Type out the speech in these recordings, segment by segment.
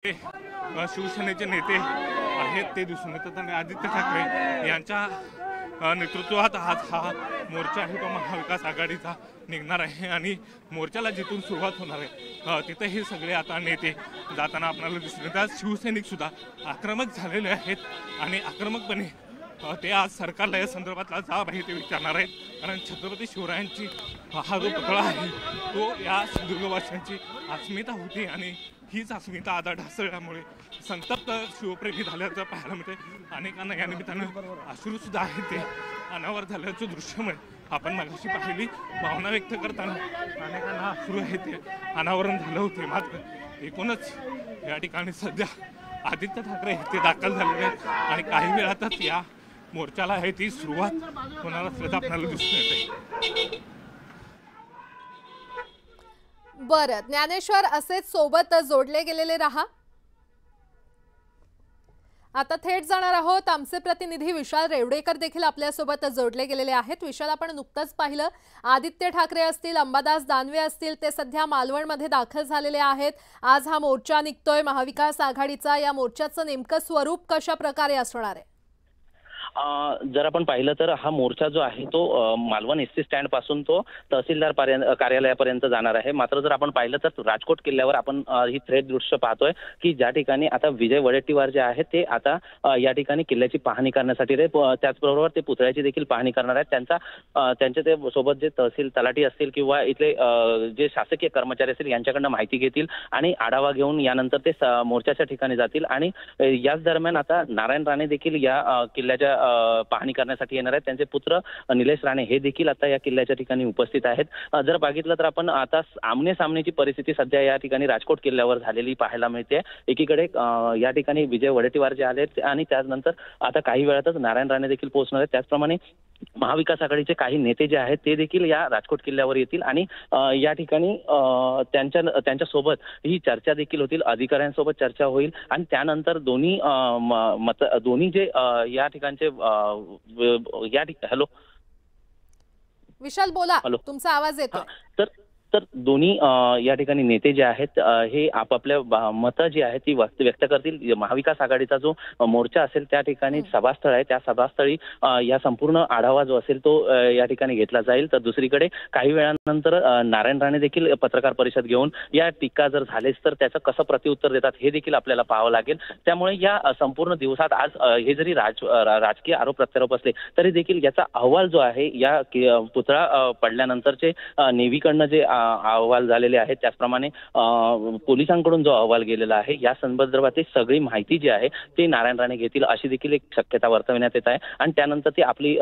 शिवसेनेचे नेते आहेत ते दिसून येतात आणि आदित्य ठाकरे यांच्या नेतृत्वात आज हा मोर्चा आहे तो महाविकास आघाडीचा निघणार आहे आणि मोर्चाला जिथून सुरुवात होणार आहे तिथे हे सगळे आता नेते जाताना आपल्याला दिसून येतात। शिवसैनिक सुद्धा आक्रमक झालेले आहेत आणि आक्रमकपणे ते आज सरकारला या संदर्भातला जाब आहे ते विचारणार आहेत, कारण छत्रपती शिवरायांची हा जो पुतळा आहे तो या सिंधुदुर्गवासियांची अस्मिता होती आणि हीच अस्मिता आता ढासळल्यामुळे संतप्त शिवप्रेमी झाल्याचं पाहायला मिळते। अनेकांना या निमित्तानं अश्रू सुद्धा आहेत ते अनावर झाल्याचं दृश्यमय आपण मगाशी पाहिली भावना व्यक्त करताना अनेकांना अश्रू आहे ते अनावरण झालं होते। मात्र एकूणच या ठिकाणी सध्या आदित्य ठाकरे ते दाखल झालेले आहेत आणि काही वेळातच या मोर्चाला आहे ती सुरुवात होणार असल्याचं आपल्याला दिसून येते। बरं ज्ञानेश्वर, असेच सोबत जोडले गेलेले रहा। आता थेट जाणार आहोत, आमचे प्रतिनिधी विशाल रेवडेकर देखील आपल्यासोबत जोडले गेलेले आहेत। विशाल, आपण नुकतंच पाहिलं आदित्य ठाकरे असतील, अंबादास दानवे असतील, ते सध्या मालवणमध्ये दाखल झालेले आहेत। आज हा मोर्चा निघतोय महाविकास आघाडीचा, या मोर्चाचं नेमकं स्वरूप कशा प्रकारे असणार आहे? जर आपण पाहिलं तर हा मोर्चा जो आहे तो मालवण एसटी स्टँड पासून तो तहसीलदार कार्यालयापर्यंत जाणार आहे। मात्र जर आपण पाहिलं तर राजकोट किल्ल्यावर आपण ही थेट दृश्य पाहतोय की ज्या ठिकाणी आता विजय वडेट्टीवार जे आहेत ते आता या ठिकाणी किल्ल्याची पाहणी करण्यासाठी त्याचबरोबर ते पुतळ्याची देखील पाहणी करणार आहेत। त्यांच्या ते सोबत जे तहसील तलाठी असतील किंवा इथले जे शासकीय कर्मचारी असतील यांच्याकडनं माहिती घेतील आणि आढावा घेऊन यानंतर ते मोर्चाच्या ठिकाणी जातील आणि याच दरम्यान आता नारायण राणे देखील या किल्ल्याच्या पाहणी करण्यासाठी येणार आहेत। त्यांचे पुत्र निलेश राणे हे देखील आता या किल्ल्याच्या ठिकाणी उपस्थित आहेत। जर बघितलं तर आपण आता आमने सामनेची परिस्थिती सध्या या ठिकाणी राजकोट किल्ल्यावर झालेली पाहायला मिळते। एकीकडे या ठिकाणी विजय वडेट्टीवार जे आले आणि त्यानंतर आता काही वेळातच नारायण राणे देखील पोहोचणार आहेत। त्याचप्रमाणे महाविकास आघाडीचे काही नेते जे आहेत ते देखील या राजकोट किल्ल्यावर येतील आणि या ठिकाणी त्यांच्या सोबत ही चर्चा देखील होतील, अधिकाऱ्यांसोबत चर्चा होईल आणि त्यानंतर दोन्ही जे या ठिकाणचे हॅलो विशाल बोला, तुमचा आवाज येतोय। तर दोन्ही या ठिकाणी नेते जे आहेत हे आपापल्या मतं जी आहेत ती व्यक्त करतील। महाविकास आघाडीचा जो मोर्चा असेल त्या ठिकाणी सभास्थळ आहे, त्या सभास्थळी या संपूर्ण आढावा जो असेल तो या ठिकाणी घेतला जाईल। तर दुसरीकडे काही वेळानंतर नारायण राणे देखील पत्रकार परिषद घेऊन या टीका जर झालेच तर त्याचं कसं प्रत्युत्तर देतात हे देखील आपल्याला पाहावं लागेल। त्यामुळे या संपूर्ण दिवसात आज हे जरी राजकीय आरोप प्रत्यारोप असले तरी देखील याचा अहवाल जो आहे या पुतळा पडल्यानंतरचे नेव्हीकडनं जे अहवाल झालेले आहेत त्याचप्रमाणे पोलिसांकडून जो अहवाल गेलेला आहे या संदर्भातील सगळी माहिती जी आहे ते नारायण राणे घेतील अशी देखील एक शक्यता वर्तवण्यात येत आहे आणि त्यानंतर ती आपली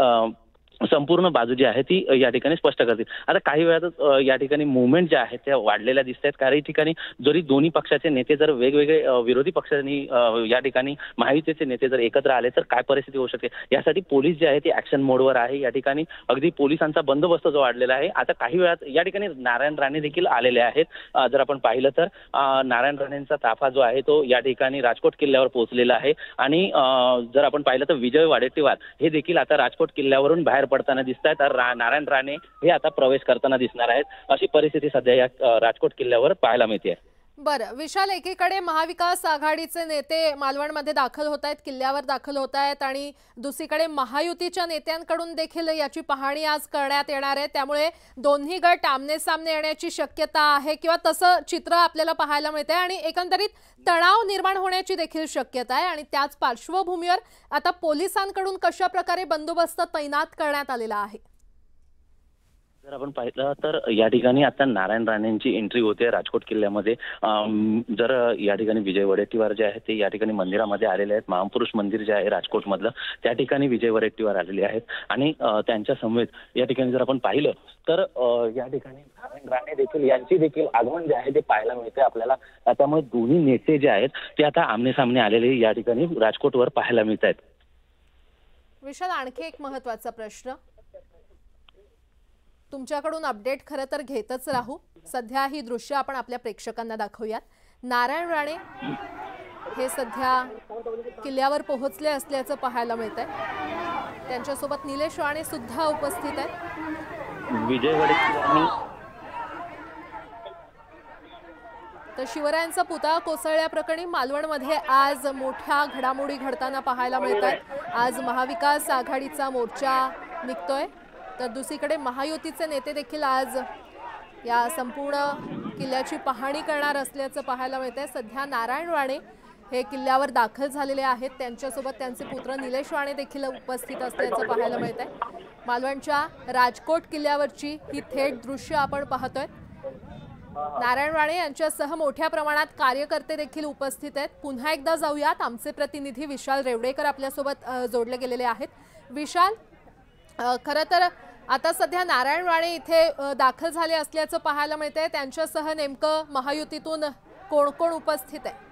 संपूर्ण बाजू जी आहे ती या ठिकाणी स्पष्ट करतील। आता काही वेळातच या ठिकाणी मुवमेंट ज्या आहेत त्या वाढलेल्या दिसत आहेत। काही ठिकाणी जरी दोन्ही पक्षाचे नेते जर वेगवेगळे विरोधी पक्षांनी या ठिकाणी महायुतीचे नेते जर एकत्र आले तर काय परिस्थिती होऊ शकते यासाठी पोलीस जे आहे ते ऍक्शन मोडवर आहे। या ठिकाणी अगदी पोलिसांचा बंदोबस्त जो वाढलेला आहे। आता काही वेळात या ठिकाणी नारायण राणे देखील आलेले आहेत। जर आपण पाहिलं तर नारायण राणेंचा ताफा जो आहे तो या ठिकाणी राजकोट किल्ल्यावर पोहोचलेला आहे आणि जर आपण पाहिलं तर विजय वडेट्टीवार हे देखील आता राजकोट किल्ल्यावरून बाहेर पडताना दिसत आहेत। तर नारायण राणे हे आता प्रवेश करताना दिसणार आहेत। अशी परिस्थिती सध्या या राजकोट किल्ल्यावर पाहायला मिळते। बरं विशाल, एकीकडे महाविकास आघाडीचे नेते मालवणमध्ये दाखल होत आहेत, किल्ल्यावर दाखल होत आहेत आणि दुसरीकडे महायुतीच्या नेत्यांकडून देखील याची पाहणी आज करण्यात येणार आहे। त्यामुळे दोन्ही गट आमने सामने येण्याची शक्यता आहे किंवा तसं चित्र आपल्याला पाहायला मिळते आणि एकंदरीत तणाव निर्माण होण्याची देखील शक्यता आहे आणि त्याच पार्श्वभूमीवर आता पोलिसांकडून कशा प्रकारे बंदोबस्त तैनात करण्यात आलेला आहे? जर आपण पाहिलं तर या ठिकाणी आता नारायण राणेंची एंट्री होते राजकोट किल्ल्यामध्ये। जर या ठिकाणी विजय वडेट्टीवार जे आहेत ते या ठिकाणी मंदिरामध्ये आलेले आहेत। महापुरुष मंदिर जे आहे राजकोटमधलं त्या ठिकाणी विजय वडेट्टीवार आलेले आहेत आणि त्यांच्या समवेत या ठिकाणी जर आपण पाहिलं तर या ठिकाणी नारायण राणे देखील यांची देखील आगमन जे आहे ते पाहायला मिळते आपल्याला। त्यामुळे दोन्ही नेते जे आहेत ते आता आमने सामने आलेले या ठिकाणी राजकोटवर पाहायला मिळत आहेत। विशाल, आणखी एक महत्त्वाचा प्रश्न तुमच्याकडून अपडेट खरं तर घेतच राहू। सध्या ही दृश्य आपण आपल्या प्रेक्षकांना दाखवूयात। नारायण राणे हे सध्या किल्ल्यावर पोहोचले असल्याचं पाहायला मिळतंय। त्यांच्यासोबत निलेश राणे सुद्धा उपस्थित आहेत। विजय वडेट्टीवार तर शिवरायांचा पुतळा कोसळल्याप्रकरणी मालवणमध्ये आज मोठ्या घडामोडी घडताना पाहायला मिळतात। आज महाविकास आघाडीचा मोर्चा निघतोय, तर दुसरीकडे महायुतीचे नेते देखील आज या संपूर्ण किल्ल्याची पाहणी करणार असल्याचं पाहायला मिळतंय। सध्या नारायण राणे हे किल्ल्यावर दाखल झालेले आहेत, त्यांच्यासोबत त्यांचे पुत्र निलेश राणे देखील उपस्थित असल्याचं पाहायला मिळतंय। मालवणच्या राजकोट किल्ल्यावरची ही थेट दृश्य आपण पाहतोय। नारायण राणे यांच्यासह मोठ्या प्रमाणात कार्यकर्ते देखील उपस्थित आहेत। पुन्हा एकदा जाऊयात, आमचे प्रतिनिधी विशाल रेवडेकर आपल्यासोबत जोडले गेलेले आहेत। विशाल, खरं तर आता सध्या नारायण राणे इथे दाखल झाले असल्याचं पाहायला मिळतंय, त्यांच्यासह नेमकं महायुतीतून कोण कोण उपस्थित आहे?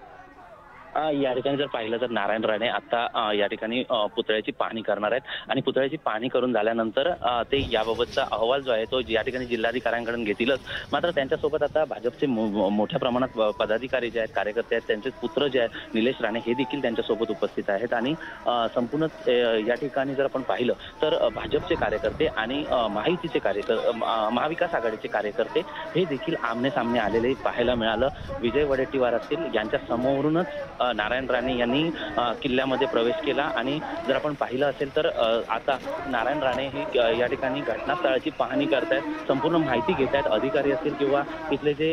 या ठिकाणी जर पाहिलं तर नारायण राणे आता या ठिकाणी पुतळ्याची पाहणी करणार आहेत आणि पुतळ्याची पाहणी करून झाल्यानंतर ते याबाबतचा अहवाल जो आहे तो या ठिकाणी जिल्हाधिकाऱ्यांकडून घेतीलच। मात्र त्यांच्यासोबत आता भाजपचे मोठ्या प्रमाणात पदाधिकारी जे आहेत, कार्यकर्ते आहेत, त्यांचे पुत्र जे आहेत निलेश राणे हे देखील त्यांच्यासोबत उपस्थित आहेत आणि संपूर्ण या ठिकाणी जर आपण पाहिलं तर भाजपचे कार्यकर्ते आणि महायुतीचे कार्यकर्ते, महाविकास आघाडीचे कार्यकर्ते हे देखील आमने सामने आलेले पाहायला मिळालं। विजय वडेट्टीवार असतील यांच्या समोरूनच नारायण राणे यांनी किल्ल्यामध्ये प्रवेश केला आणि जर आपण पाहिलं असेल तर आता नारायण राणे हे या ठिकाणी घटनास्थळाची पाहणी करतायत, संपूर्ण माहिती घेत आहेत। अधिकारी असतील किंवा इथले जे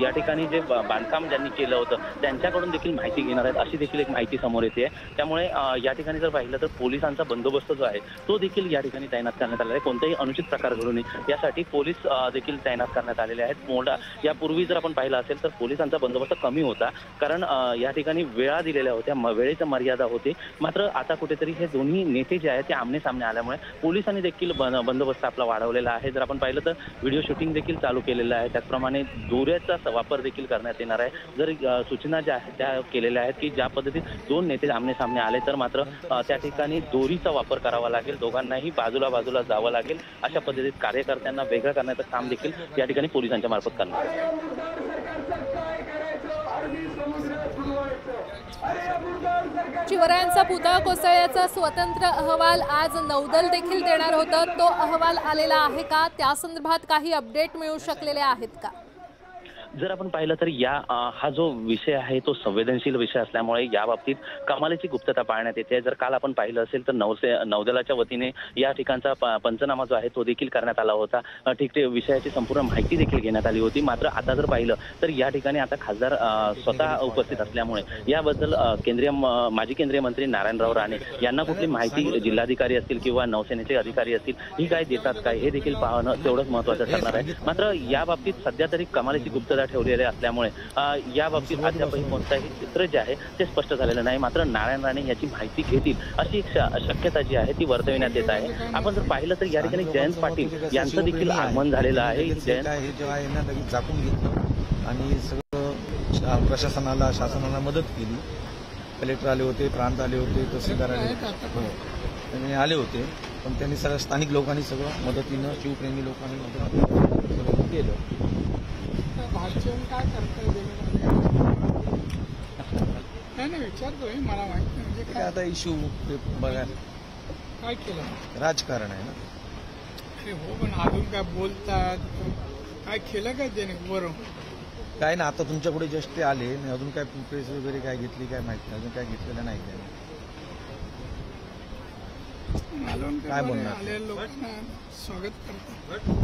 या ठिकाणी जे बांधकाम ज्यांनी केलं होतं त्यांच्याकडून देखील माहिती घेणार आहेत, अशी देखील एक माहिती समोर येते। त्यामुळे या ठिकाणी जर पाहिलं तर पोलिसांचा बंदोबस्त जो आहे तो देखील या ठिकाणी तैनात करण्यात आलेला आहे। कोणताही अनुचित प्रकार घडू नये यासाठी पोलीस देखील तैनात करण्यात आलेले आहेत। यापूर्वी जर आपण पाहिलं असेल तर पोलिसांचा बंदोबस्त कमी होता, कारण या ठिकाणी वेळा दिलेल्या होत्या, वेळेची मर्यादा होती। मात्र आता कुठेतरी हे दोन्ही नेते जे आहेत ते आमने सामने आल्यामुळे पोलिसांनी देखील बंदोबस्त आपला वाढवलेला आहे। जर आपण पाहिलं तर व्हिडिओ शूटिंग देखील चालू केलेलं आहे, त्याचप्रमाणे दोऱ्याचा वापर देखील करण्यात येणार आहे। जर सूचना ज्या आहेत त्या केलेल्या आहेत की ज्या पद्धतीत दोन नेते आमने सामने आले तर मात्र त्या ठिकाणी दोरीचा वापर करावा लागेल, दोघांनाही बाजूला जावं लागेल, अशा पद्धतीत कार्यकर्त्यांना वेगळं करण्याचं काम देखील या ठिकाणी पोलिसांच्या मार्फत करण्यात येईल। शिवरायांचा पुतळा कोसळल्याचा स्वतंत्र अहवाल आज नौदल देखील देणार होतं, तो अहवाल आलेला आहे का? त्या संदर्भात काही अपडेट मिळू शकलेले आहेत का? जर आपण पाहिलं तर हा जो विषय आहे तो संवेदनशील विषय असल्यामुळे या बाबतीत कमालीची गुप्तता पाळण्यात येते। जर काल आपण पाहिलं असेल तर नौदलाच्या वतीने या ठिकाणचा पंचनामा जो आहे तो देखील करण्यात आला होता, ठीक विषयाची संपूर्ण माहिती देखील घेण्यात आली होती। मात्र आता जर पाहिलं तर या ठिकाणी आता खासदार स्वतः उपस्थित असल्यामुळे याबद्दल माजी केंद्रीय मंत्री नारायणराव राणे यांना कुठली माहिती जिल्हाधिकारी असतील किंवा नौसेनेचे अधिकारी असतील ही काय देतात काय हे देखील पाहणं तेवढंच महत्त्वाचं ठरणार आहे। मात्र या बाबतीत सध्या तरी कमालीची गुप्तता ठेवलेले असल्यामुळे या बाबतीत अद्यापही कोणताही चित्र जे आहे ते स्पष्ट झालेलं नाही। मात्र नारायण राणे याची माहिती घेतील अशी शक्यता जी आहे ती वर्तविण्यात येत आहे। आपण जर पाहिलं तर या ठिकाणी जयंत पाटील यांचं देखील आगमन झालेलं आहे। जेव्हा यांना लगेच झाकून घेतलं आणि सगळं प्रशासनाला शासनाला मदत केली। कलेक्टर आले होते, प्रांत आले होते, तहसीलदार आले होते, त्यांनी आले होते, पण त्यांनी सगळ्या स्थानिक लोकांनी सगळं मदतीनं, शिवप्रेमी लोकांनी मदत केलं। काय करता नाही विचारतोय, मला माहिती म्हणजे काय आता इश्यू बघा काय केलं, राजकारण आहे ना। अरे हो, पण अजून काय बोलतात, काय केलं काय त्याने? बरोबर काय ना, आता तुमच्या पुढे जस्ट ते आले, अजून काय प्रेस वगैरे काय घेतली काय माहिती, अजून काय घेतलेलं नाही काय बोलणार? आलेल्या लोकांना स्वागत करतात।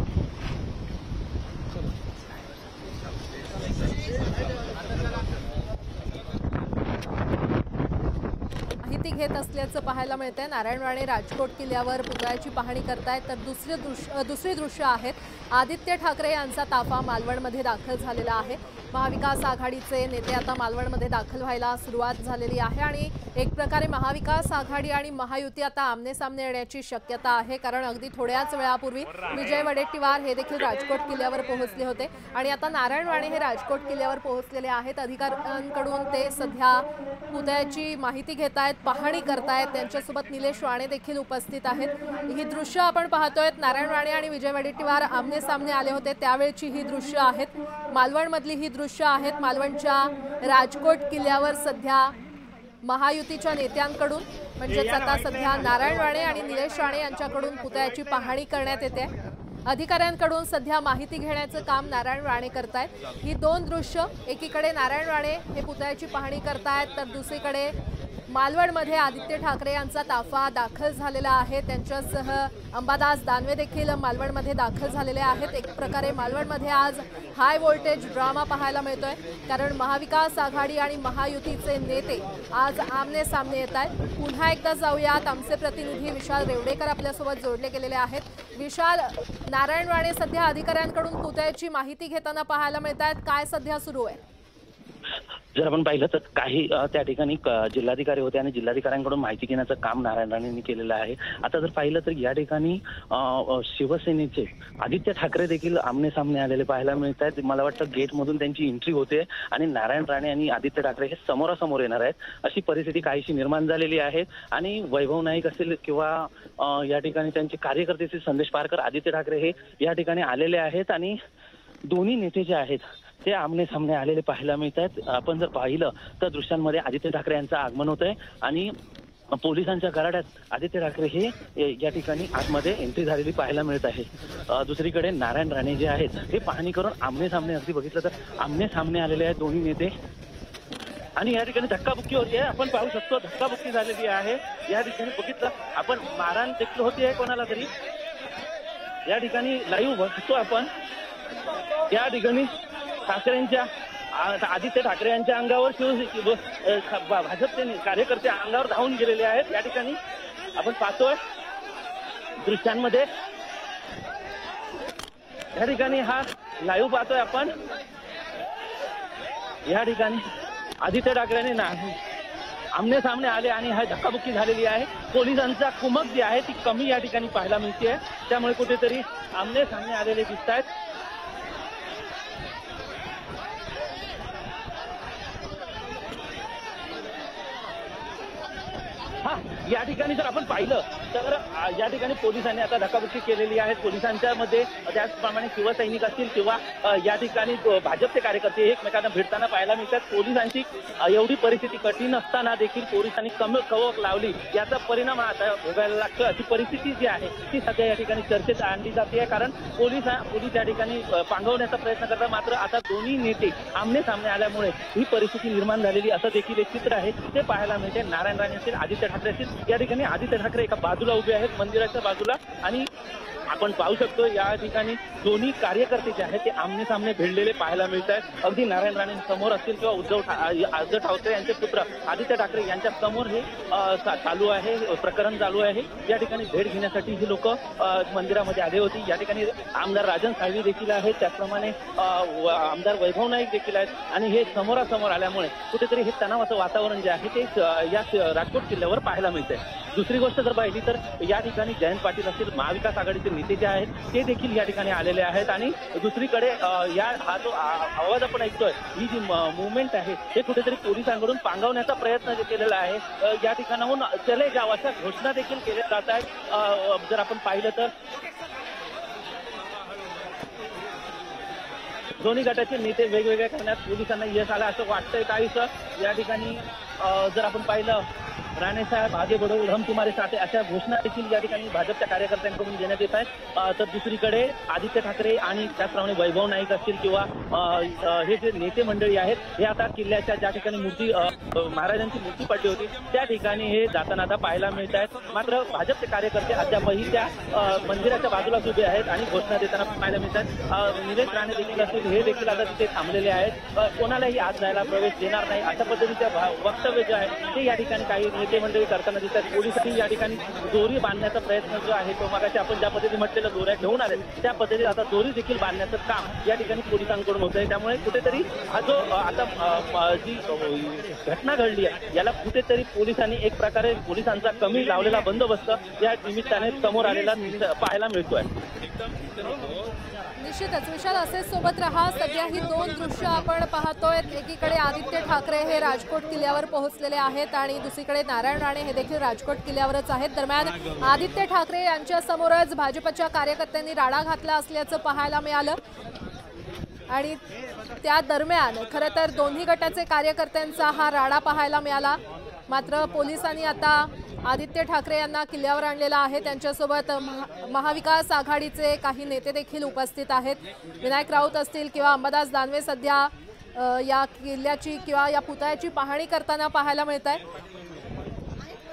माहिती घेत असल्याचं पाहायला मिळतंय। नारायण राणे राजकोट किल्ल्यावर पुतळ्याची पाहणी करतायत, तर दुसरी दृश्य आहेत आदित्य ठाकरे यांचा ताफा मालवणमध्ये दाखल झालेला आहे। महाविकास आघाडीचे नेते आता मालवणमध्ये दाखल व्हायला सुरुवात झालेली आहे आणि एक प्रकारे महाविकास आघाडी आणि महायुती आता आमने सामने येण्याची शक्यता आहे, कारण अगदी थोड्याच वेळापूर्वी विजय वडेट्टीवार हे देखील राजकोट किल्ल्यावर पोहोचले होते आणि आता नारायण राणे हे राजकोट किल्ल्यावर पोहोचलेले आहेत। अधिकाऱ्यांकडून ते सध्या पुतळ्याची माहिती घेत आहेत, पाहणी करतायत, त्यांच्यासोबत निलेश राणे देखील उपस्थित आहेत। ही दृश्य आपण पाहतोय, नारायण राणे आणि विजय वडेट्टीवार आमने सामने आले होते त्यावेळची ही दृश्य आहेत, मालवणमधली ही दृश्य आहेत। मालवणच्या राजकोट किल्ल्यावर सध्या महायुतीच्या नेत्यांकडून म्हणजेच आता सध्या नारायण राणे आणि निलेश राणे यांच्याकडून पुतळ्याची पाहणी करण्यात येते। अधिकाऱ्यांकडून सध्या माहिती घेण्याचं काम नारायण राणे करतायत। ही दोन दृश्य, एकीकडे नारायण राणे हे पुतळ्याची पाहणी करतायत तर दुसरीकडे मालवणमध्ये आदित्य ठाकरे यांचा ताफा दाखल झालेला आहे। त्यांच्यासह अंबादास दानवे देखील मालवणमध्ये दाखल झालेले आहेत। एक प्रकारे मालवणमध्ये आज हाय व्होल्टेज ड्रामा पाहायला मिळतोय, कारण महाविकास आघाडी आणि महायुतीचे नेते आज आमने सामने येत आहेत। पुन्हा एकदा जाऊयात, आमचे प्रतिनिधी विशाल रेवडेकर आपल्यासोबत जोडले गेलेले आहेत। विशाल, नारायण राणे सध्या अधिकाऱ्यांकडून पुतळ्याची माहिती घेताना पाहायला मिळत आहेत, काय सध्या सुरू आहे? जर आपण पाहिलं तर काही त्या ठिकाणी जिल्हाधिकारी होते आणि जिल्हाधिकाऱ्यांकडून माहिती घेण्याचं काम नारायण राणेंनी केलेलं आहे। आता जर पाहिलं तर या ठिकाणी शिवसेनेचे आदित्य ठाकरे देखील आमने सामने आलेले पाहायला मिळत आहेत। मला वाटतं गेटमधून त्यांची एंट्री होते आणि नारायण राणे आणि आदित्य ठाकरे हे समोरासमोर येणार आहेत, अशी परिस्थिती काहीशी निर्माण झालेली आहे। आणि वैभव नाईक असेल किंवा या ठिकाणी त्यांचे कार्यकर्ते संदेश पारकर, आदित्य ठाकरे हे या ठिकाणी आलेले आहेत आणि दोन्ही नेते जे आहेत ते आमने सामने आलेले पाहायला मिळत आहेत। आपण जर पाहिलं तर दृश्यांमध्ये आदित्य ठाकरे यांचं आगमन होत आहे आणि पोलिसांच्या गराड्यात आदित्य ठाकरे हे या ठिकाणी आतमध्ये एंट्री झालेली पाहायला मिळत आहे। दुसरीकडे नारायण राणे जे आहेत हे पाहणी करून आमने सामने, अगदी बघितलं तर आमने सामने आलेले आहेत दोन्ही नेते आणि या ठिकाणी धक्काबुक्की होती आहे। आपण पाहू शकतो धक्काबुक्की झालेली आहे। या ठिकाणी बघितलं आपण मारहाण देखील होती आहे कोणाला तरी। या ठिकाणी लाईव्ह बघतो आपण, या ठिकाणी ठाकरेंच्या आदित्य ठाकरे यांच्या अंगावर भाजपचे कार्यकर्ते अंगावर धावून गेलेले आहेत। या ठिकाणी आपण पाहतोय दृश्यांमध्ये, या ठिकाणी हा लाईव्ह पाहतोय आपण। या ठिकाणी आदित्य ठाकरेंनी आमने सामने आले आणि हा धक्काबुक्की झालेली आहे। पोलिसांचा कुमक जी आहे ती कमी या ठिकाणी पाहायला मिळते, त्यामुळे कुठेतरी आमने सामने आलेले दिसत आहेत। या ठिकाणी जर आपण पाहिलं तर या ठिकाणी पोलिसांनी आता धक्काबुक्की केलेली आहे। पोलिसांच्या मध्ये त्याचप्रमाणे शिवसैनिक असतील किंवा या ठिकाणी भाजपचे कार्यकर्ते एकमेकांना भेटताना पाहायला मिळतात। पोलिसांची एवढी परिस्थिती कठीण असताना देखील पोलिसांनी कवक लावली, याचा परिणाम आता भोगायला लागतो, अशी परिस्थिती जी आहे ती सध्या या ठिकाणी चर्चेत आणली जाते। कारण पोलीस या ठिकाणी पांगवण्याचा प्रयत्न करतात, मात्र आता दोन्ही नेते आमने सामने आल्यामुळे ही परिस्थिती निर्माण झालेली असं देखील एक चित्र आहे ते पाहायला मिळते। नारायण राणे असतील, आदित्य ठाकरे असतील, या ठिकाणी आदित्य ठाकरे एका बाजूला उभे आहेत मंदिराच्या बाजूला आणि आपण पाहू शकतो या ठिकाणी दोन्ही कार्यकर्ते जे आहेत ते आमने सामने भिडलेले पाहायला मिळत आहेत। अगदी नारायण राणे समोर असतील किंवा उद्धव ठाकरे यांचे पुत्र आदित्य ठाकरे यांच्या समोर हे चालू आहे, प्रकरण चालू आहे। या ठिकाणी भेट घेण्यासाठी ही लोक मंदिरामध्ये आले होती। या ठिकाणी आमदार राजन साळवी देखील आहेत, त्याचप्रमाणे आमदार वैभव नाईक देखील आहेत आणि हे समोरासमोर आल्यामुळे कुठेतरी हे तणावाचं वातावरण जे आहे ते या राजकोट किल्ल्यावर पाहायला मिळतंय। दुसरी गोष्ट जर पाहिली तर या ठिकाणी जयंत पाटील असतील, महाविकास आघाडीचे नेते जे आहेत ते देखील या ठिकाणी आलेले आहेत आणि दुसरीकडे हा जो आवाज आपण ऐकतोय, ही जी मुवमेंट आहे हे कुठेतरी पोलिसांकडून पांगवण्याचा प्रयत्न केलेला आहे। या ठिकाणाहून चले जाव अशा घोषणा देखील केल्या जात आहेत। जर आपण पाहिलं तर दोन्ही गटाचे नेते वेगवेगळ्या करण्यात पोलिसांना यश आलं असं वाटतंय काहीसं। या ठिकाणी जर आपण पाहिलं राणे साहेब आगे बढ़ो हम तुम्हारे साथ अशा घोषणा देखील या ठिकाणी भाजपच्या कार्यकर्त्यांकडून देण्यात येत आहेत। तर दुसरीकडे आदित्य ठाकरे आणि त्याचप्रमाणे वैभव नाईक असतील किंवा हे जे नेते मंडळी आहेत हे आता किल्ल्याच्या ज्या ठिकाणी मूर्ती महाराजांची मूर्ती पडली होती त्या ठिकाणी हे जाताना आता पाहायला मिळत आहेत। मात्र भाजपचे कार्यकर्ते अद्यापही त्या मंदिराच्या बाजूलाच उभे आहेत आणि घोषणा देताना पाहायला मिळतात। निलेश राणे देखील असतील, हे देखील आता तिथे थांबलेले आहेत, कोणालाही आत जायला प्रवेश देणार नाही अशा पद्धतीचं वक्तव्य जे आहे ते या ठिकाणी काही नेते मंडळी करताना दिसतात। पोलिसांनी या ठिकाणी दोरी बांधण्याचा प्रयत्न जो आहे तो मगाशी आपण ज्या पद्धतीने म्हटलेलं दोऱ्या घेऊन आले त्या पद्धतीने आता दोरी देखील बांधण्याचं काम या ठिकाणी पोलिसांकडून होत आहे। त्यामुळे कुठेतरी हा जो आता जी घटना घडली आहे याला कुठेतरी पोलिसांनी एक प्रकारे पोलिसांचा कमी लावलेला बंदोबस्त या निमित्ताने समोर आलेला पाहायला मिळतोय। निश्चितच विशाल, असेच सोबत रहा। सध्या ही दोन दृश्य आपण पाहतोय, एकीकडे आदित्य ठाकरे हे राजकोट किल्ल्यावर पोहोचलेले आहेत आणि दुसरीकडे नारायण राणे हे देखील राजकोट किल्ल्यावरच आहेत। दरम्यान आदित्य ठाकरे यांच्या समोरच भाजपच्या कार्यकर्त्यांनी राडा घातला असल्याचं पाहायला मिळालं आणि त्या दरम्यान खरं तर दोन्ही गटाचे कार्यकर्त्यांचा हा राडा पाहायला मिळाला। मात्र पोलिसांनी आता आदित्य ठाकरे यांना किल्ल्यावर आणलेलं आहे। त्यांच्यासोबत महाविकास आघाडीचे काही नेते देखील उपस्थित आहेत। विनायक राऊत असतील किंवा अंबादास दानवे सध्या या किल्ल्याची किंवा या पुतळ्याची पाहणी करताना पाहायला मिळत आहे।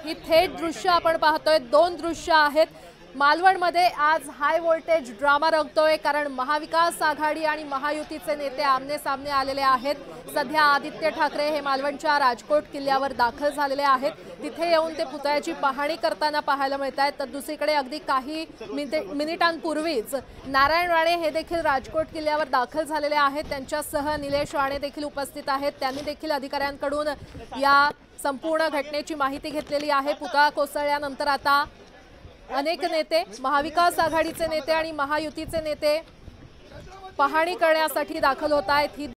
ही थेट दृश्य आपण पाहतोय, दोन दृश्य आहेत। मालवणमध्ये आज हाय व्होल्टेज ड्रामा रंगतोय, कारण महाविकास आघाडी आणि महायुतीचे नेते आमने सामने आलेले आहेत। सध्या आदित्य ठाकरे हे मालवणच्या राजकोट किल्ल्यावर दाखल झालेले आहेत। तिथे येऊन ते पुतळ्याची पाहणी करताना पाहायला मिळत आहेत। तर दुसरीकडे अगदी काही मिनिटांपूर्वीच नारायण राणे हे देखील राजकोट किल्ल्यावर दाखल झालेले आहेत। त्यांच्यासह निलेश राणे देखील उपस्थित आहेत। त्यांनी देखील अधिकाऱ्यांकडून या संपूर्ण घटनेची माहिती घेतलेली आहे। पुतळा कोसळल्यानंतर आता अनेक नेते, महाविकास आघाडीचे नेते आणि महायुतीचे नेते पाहणी करण्यासाठी दाखल होत आहेत।